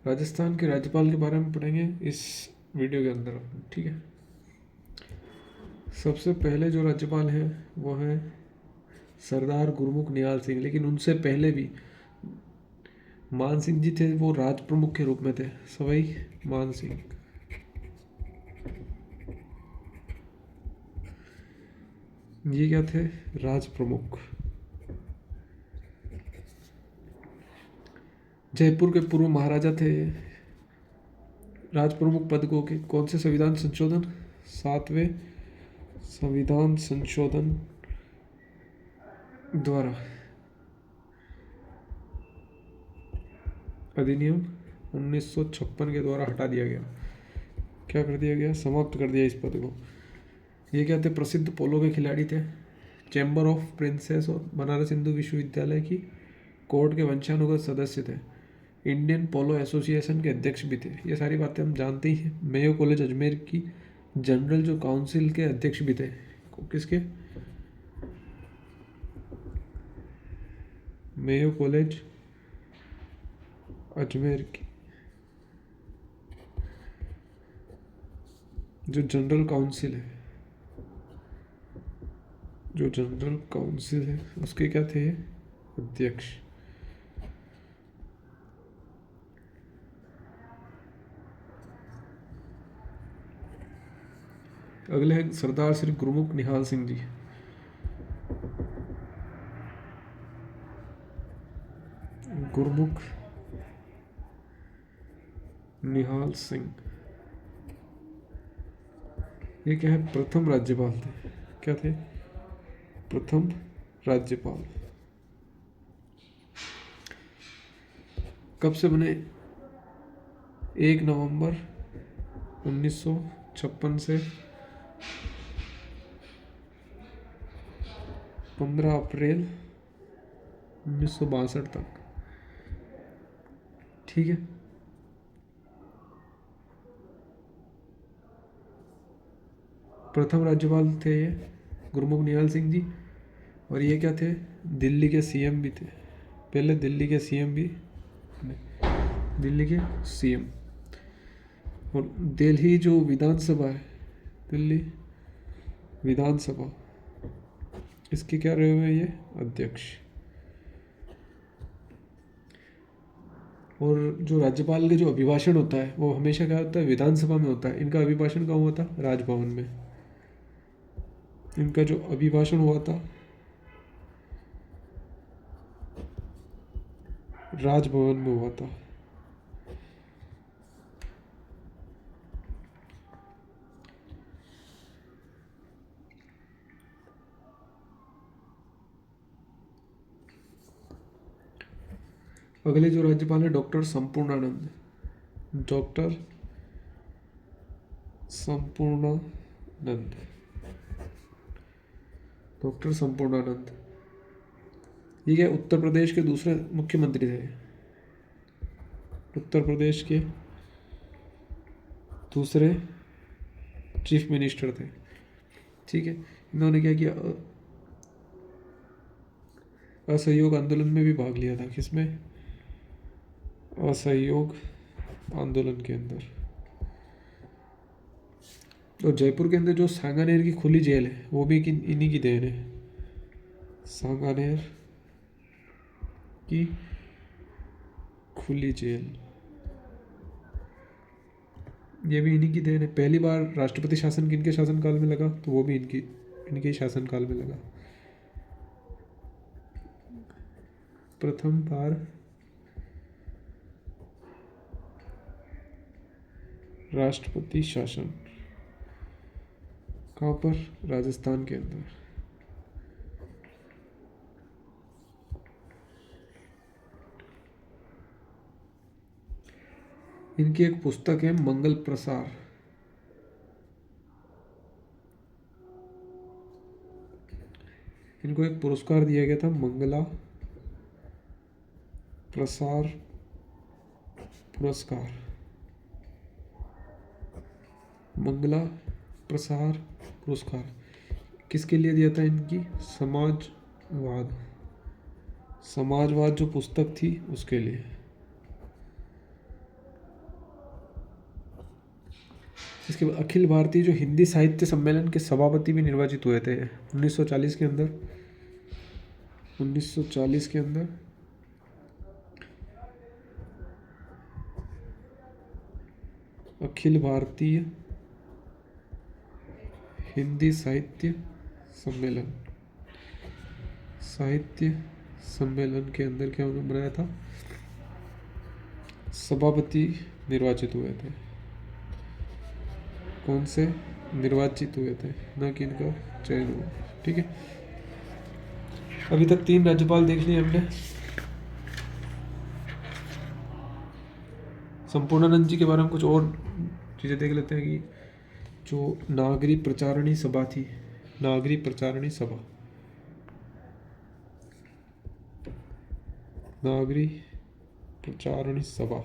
राजस्थान के राज्यपाल के बारे में पढ़ेंगे इस वीडियो के अंदर, ठीक है। सबसे पहले जो राज्यपाल हैं वो हैं सरदार गुरमुख निहाल सिंह, लेकिन उनसे पहले भी मान सिंह जी थे, वो राज प्रमुख के रूप में थे। सवाई मान सिंह, ये क्या थे? राज प्रमुख। जयपुर के पूर्व महाराजा थे। राज प्रमुख पद को के कौन से संविधान संशोधन, 7वें संविधान संशोधन द्वारा अधिनियम 1956 के द्वारा हटा दिया गया। क्या कर दिया गया? समाप्त कर दिया इस पद को। ये क्या थे? प्रसिद्ध पोलो के खिलाड़ी थे। चैम्बर ऑफ प्रिंसेस और बनारस हिंदू विश्वविद्यालय की कोर्ट के वंशानुगत सदस्य थे। इंडियन पोलो एसोसिएशन के अध्यक्ष भी थे। ये सारी बातें हम जानते ही हैं। मेयो कॉलेज अजमेर की जनरल जो काउंसिल के अध्यक्ष भी थे। किसके? मेयो कॉलेज अजमेर की जो जनरल काउंसिल है, जो जनरल काउंसिल है उसके क्या थे? अध्यक्ष। अगले हैं सरदार श्री गुरमुख निहाल सिंह जी। गुरमुख निहाल सिंह, ये क्या है? प्रथम राज्यपाल थे। क्या थे? प्रथम राज्यपाल। कब से बने? 1 नवंबर 1956 से 15 अप्रैल 1962 तक, ठीक है। प्रथम राज्यपाल थे ये गुरमुख निहाल सिंह जी। और ये क्या थे? दिल्ली के सीएम भी थे। पहले दिल्ली के सीएम भी, दिल्ली के सीएम। और दिल्ली जो विधानसभा है, दिल्ली विधानसभा, इसके क्या रहे हुए हैं? ये अध्यक्ष। और जो राज्यपाल के जो अभिभाषण होता है वो हमेशा क्या होता है? विधानसभा में होता है। इनका अभिभाषण कहाँ हुआ था? राजभवन में। इनका जो अभिभाषण हुआ था राजभवन में हुआ था। अगले जो राज्यपाल है doctor Sampurnanand. Doctor Sampurnanand, doctor Sampurnanand, ये क्या? उत्तर प्रदेश के दूसरे मुख्यमंत्री थे। उत्तर प्रदेश के दूसरे चीफ मिनिस्टर थे, ठीक है। इन्होंने क्या किया? असहयोग आंदोलन में भी भाग लिया था। किसमें? असहयोग आंदोलन के अंदर। और जयपुर के अंदर जो सांगानेर की खुली जेल है वो भी इन्हीं की देन है। सांगानेर की खुली जेल, ये भी इन्हीं की देन है। पहली बार राष्ट्रपति शासन किनके शासनकाल में लगा? तो वो भी इनके शासनकाल में लगा। प्रथम बार राष्ट्रपति शासन कहाँ पर? राजस्थान के अंदर। इनकी एक पुस्तक है मंगल प्रसार। इनको एक पुरस्कार दिया गया था, मंगला प्रसार पुरस्कार। मंगला प्रसार पुरस्कार किसके लिए दिया था? इनकी समाजवाद जो पुस्तक थी उसके लिए। इसके बाद अखिल भारतीय जो हिंदी साहित्य सम्मेलन के सभापति भी निर्वाचित हुए थे 1940 के अंदर। 1940 के अंदर अखिल भारतीय हिंदी साहित्य सम्मेलन के अंदर क्या उन्होंने बनाया था, सभापति निर्वाचित हुए थे। कौन से निर्वाचित हुए थे, न कि इनका चयन हुआ। ठीक है, अभी तक 3 राज्यपाल देख लिए हमने। संपूर्णानंद जी के बारे में कुछ और चीज़ें देख लेते हैं कि जो नागरी प्रचारणी सभा थी, नागरी प्रचारणी सभा, नागरी प्रचारणी सभा,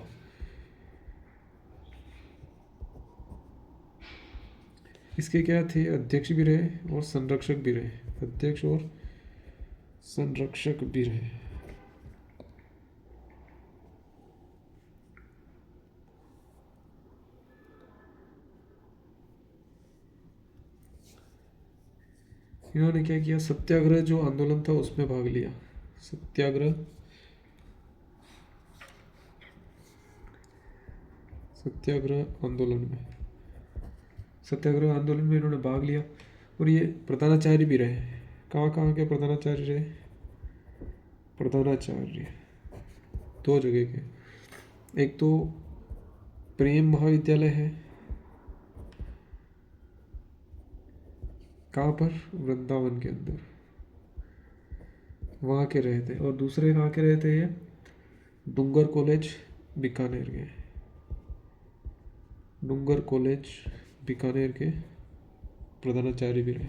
इसके क्या थे, अध्यक्ष भी रहे और संरक्षक भी रहे, अध्यक्ष और संरक्षक भी रहे। इन्होंने क्या किया, सत्याग्रह जो आंदोलन था उसमें भाग लिया। सत्याग्रह आंदोलन में इन्होंने भाग लिया और ये प्रधानाचार्य भी रहे। कहाँ कहाँ के प्रधानाचार्य रहे, प्रधानाचार्य 2 जगह के, एक तो प्रेम महाविद्यालय है, कहाँ पर, वृंदावन के अंदर, वहाँ के रहे थे। और दूसरे कहाँ के रहे थे, ये डूंगर कॉलेज बीकानेर के, डूंगर कॉलेज बीकानेर के प्रधानाचार्य भी रहे।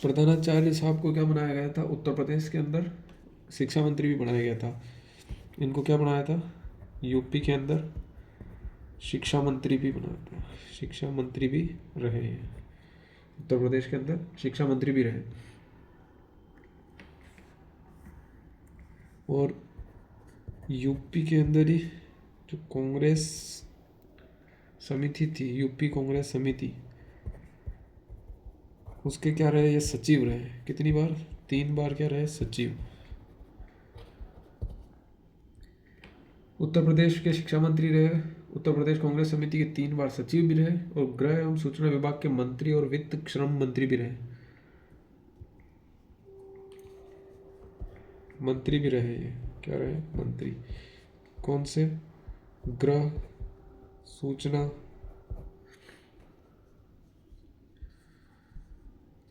प्रधानाचार्य साहब को क्या बनाया गया था, उत्तर प्रदेश के अंदर शिक्षा मंत्री भी बनाया गया था। इनको क्या बनाया था, यूपी के अंदर शिक्षा मंत्री भी बनाया था, शिक्षा मंत्री भी रहे हैं, उत्तर प्रदेश के अंदर शिक्षा मंत्री भी रहे। और यूपी के अंदर ही जो कांग्रेस समिति थी, यूपी कांग्रेस समिति, उसके क्या रहे, ये सचिव रहे। कितनी बार, 3 बार क्या रहे, सचिव। उत्तर प्रदेश के शिक्षा मंत्री रहे, उत्तर प्रदेश कांग्रेस समिति के 3 बार सचिव भी रहे, और गृह एवं सूचना विभाग के मंत्री और वित्त श्रम मंत्री भी रहे, मंत्री भी रहे। ये क्या रहे, मंत्री। कौन से, गृह, सूचना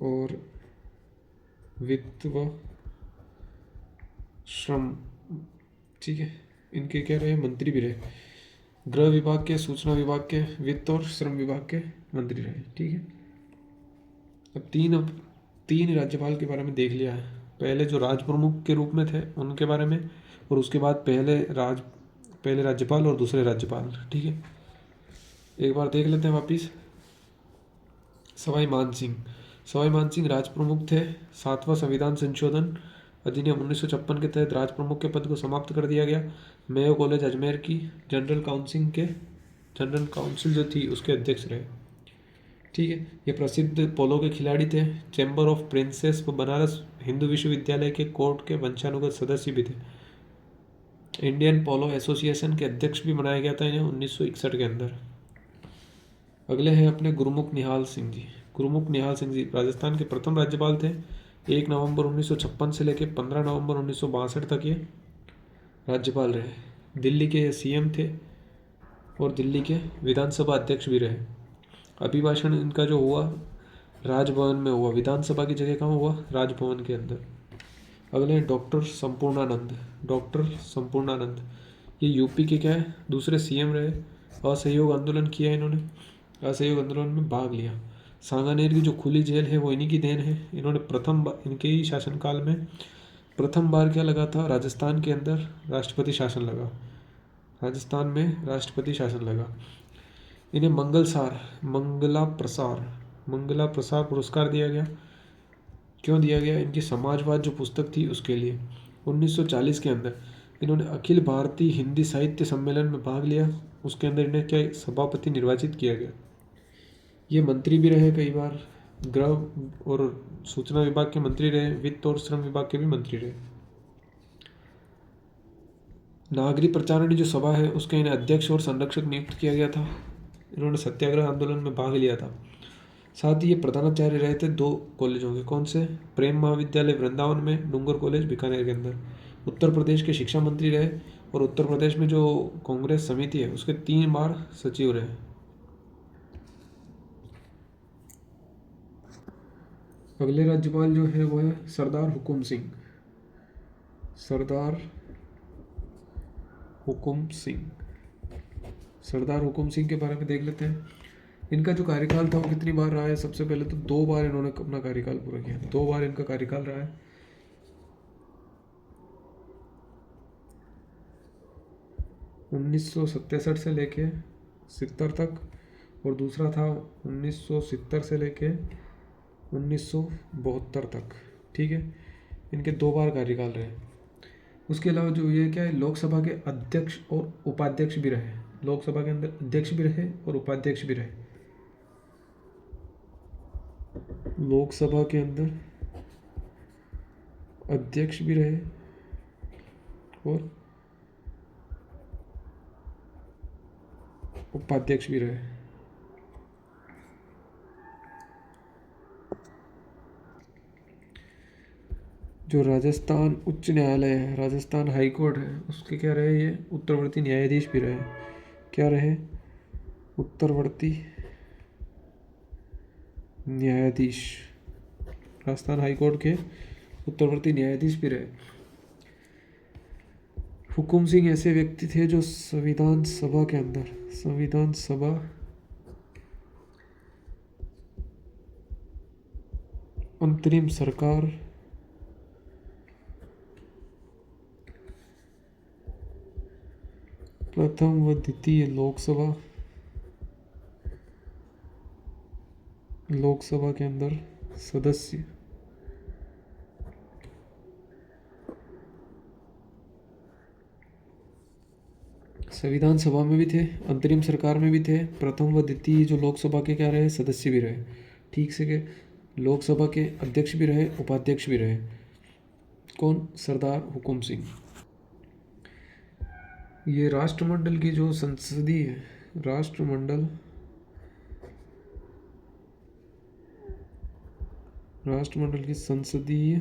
और वित्त व श्रम। ठीक है, इनके क्या रहे, मंत्री भी रहे। गृह विभाग के, सूचना विभाग के, वित्त और श्रम विभाग के मंत्री रहे। ठीक है, अब तीन राज्यपाल के बारे में देख लिया है। पहले जो राज प्रमुख के रूप में थे उनके बारे में, और उसके बाद पहले राज्यपाल और दूसरे राज्यपाल। ठीक है, एक बार देख लेते हैं वापिस। सवाई मान सिंह राज प्रमुख थे। 7वां संविधान संशोधन अधिनियम 1956 के तहत राज प्रमुख के पद को समाप्त कर दिया गया। मेयो कॉलेज अजमेर की जनरल काउंसिल जो थी उसके अध्यक्ष रहे। ठीक है, ये प्रसिद्ध पोलो के खिलाड़ी थे। चैम्बर ऑफ प्रिंसेस व बनारस हिंदू विश्वविद्यालय के कोर्ट के वंशानुगत सदस्य भी थे। इंडियन पोलो एसोसिएशन के अध्यक्ष भी बनाया गया था इन्हें 1961 के अंदर। अगले हैं अपने गुरमुख निहाल सिंह जी राजस्थान के प्रथम राज्यपाल थे। 1 नवंबर 1956 से लेकर 15 नवंबर 1962 तक ये राज्यपाल रहे। दिल्ली के सीएम थे और दिल्ली के विधानसभा अध्यक्ष भी रहे। अभिभाषण इनका जो हुआ राजभवन में हुआ, विधानसभा की जगह कहाँ हुआ, राजभवन के अंदर। अगले डॉक्टर संपूर्णानंद, ये यूपी के क्या है, दूसरे सीएम रहे। असहयोग आंदोलन किया इन्होंने, असहयोग आंदोलन में भाग लिया। सांगानेर की जो खुली जेल है वो इन्हीं की देन है। इन्होंने इनके ही शासनकाल में प्रथम बार क्या लगा था, राजस्थान के अंदर राष्ट्रपति शासन लगा। राजस्थान में राष्ट्रपति शासन लगा। इन्हें मंगला प्रसार पुरस्कार दिया गया। क्यों दिया गया? इनकी समाजवाद जो पुस्तक थी उसके लिए। 1940 के अंदर इन्होंने अखिल भारतीय हिंदी साहित्य सम्मेलन में भाग लिया, उसके अंदर इन्हें क्या सभापति निर्वाचित किया गया। ये मंत्री भी रहे कई बार, गृह और सूचना विभाग के मंत्री रहे, वित्त और श्रम विभाग के भी मंत्री रहे। नागरिक प्रचारणी जो सभा है उसके इन्हें अध्यक्ष और संरक्षक नियुक्त किया गया था। इन्होंने सत्याग्रह आंदोलन में भाग लिया था। साथ ही ये प्रधानाचार्य रहे थे 2 कॉलेजों के। कौन से? प्रेम महाविद्यालय वृंदावन में, डूंगर कॉलेज बीकानेर के अंदर। उत्तर प्रदेश के शिक्षा मंत्री रहे और उत्तर प्रदेश में जो कांग्रेस समिति है उसके 3 बार सचिव रहे। अगले राज्यपाल जो है वो है सरदार हुकुम सिंह। सरदार हुकुम सिंह। सरदार हुकुम सिंह के बारे में देख लेते हैं। इनका जो कार्यकाल था वो कितनी बार रहा है? सबसे पहले तो 2 बार इन्होंने अपना कार्यकाल पूरा किया। 2 बार इनका कार्यकाल रहा है। 1967 से लेके 70 तक, और दूसरा था 1970 से लेके 1972 तक। ठीक है, इनके 2 बार कार्यकाल रहे। उसके अलावा जो ये क्या है, लोकसभा के अध्यक्ष और उपाध्यक्ष भी रहे। लोकसभा के अंदर अध्यक्ष भी रहे और उपाध्यक्ष भी रहे। लोकसभा के अंदर अध्यक्ष भी रहे और उपाध्यक्ष भी रहे। जो राजस्थान उच्च न्यायालय है, राजस्थान हाई कोर्ट है, उसके क्या रहे? ये उत्तरवर्ती न्यायाधीश भी रहे। क्या रहे? उत्तरवर्ती न्यायाधीश। राजस्थान हाई कोर्ट के उत्तरवर्ती न्यायाधीश भी रहे। हुकुम सिंह ऐसे व्यक्ति थे जो संविधान सभा के अंदर, संविधान सभा अंतरिम सरकार, प्रथम व द्वितीय लोकसभा के अंदर सदस्य, संविधान सभा में भी थे, अंतरिम सरकार में भी थे, प्रथम व द्वितीय जो लोकसभा के क्या रहे? सदस्य भी रहे। ठीक से के लोकसभा के अध्यक्ष भी रहे, उपाध्यक्ष भी रहे। कौन? सरदार हुकुम सिंह। ये राष्ट्रमंडल की जो संसदीय है, राष्ट्रमंडल की संसदीय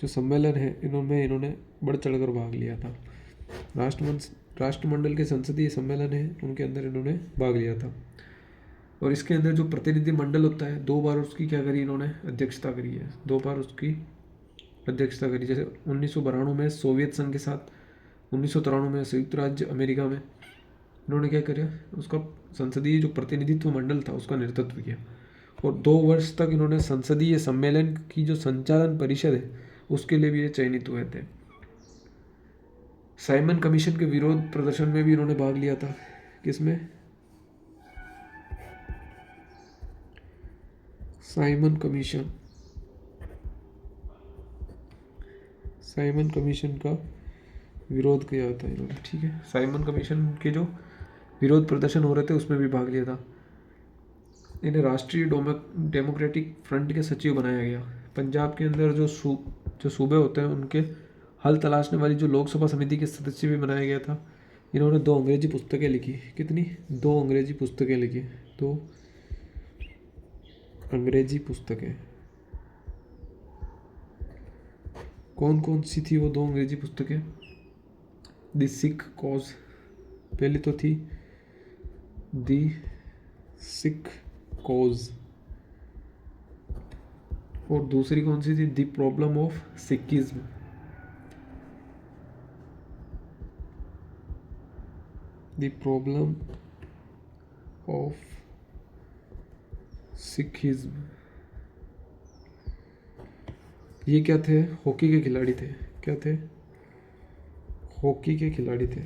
जो सम्मेलन है इन्होंने बढ़ चढ़कर भाग लिया था। राष्ट्रमंडल के संसदीय सम्मेलन है उनके अंदर इन्होंने भाग लिया था। और इसके अंदर जो प्रतिनिधि मंडल होता है 2 बार उसकी क्या करी? इन्होंने अध्यक्षता करी है। 2 बार उसकी अध्यक्षता करी। जैसे 1992 में सोवियत संघ के साथ, 1993 में संयुक्त राज्य अमेरिका में इन्होंने क्या किया? उसका संसदीय जो प्रतिनिधित्व मंडल था उसका नेतृत्व किया। और 2 वर्ष तक इन्होंने संसदीय सम्मेलन की जो संचालन परिषद है उसके लिए भी ये चयनित हुए थे। साइमन कमीशन के विरोध प्रदर्शन में भी इन्होंने भाग लिया था। किसमें? साइमन कमीशन का विरोध किया था इन्होंने। ठीक है, साइमन कमीशन के जो विरोध प्रदर्शन हो रहे थे उसमें भी भाग लिया था। इन्हें राष्ट्रीय डेमोक्रेटिक फ्रंट के सचिव बनाया गया। पंजाब के अंदर जो सूबे होते हैं उनके हल तलाशने वाली जो लोकसभा समिति के सदस्य भी बनाया गया था। इन्होंने 2 अंग्रेजी पुस्तकें लिखी। कितनी? 2 अंग्रेजी पुस्तकें लिखी। 2 अंग्रेजी पुस्तकें। कौन कौन सी थी वो 2 अंग्रेजी पुस्तकें? द सिख कॉज, पहली तो थी द सिख कॉज, और दूसरी कौन सी थी? The problem of Sikhism. The problem of Sikhism. ये क्या थे? हॉकी के खिलाड़ी थे। क्या थे? हॉकी के खिलाड़ी थे।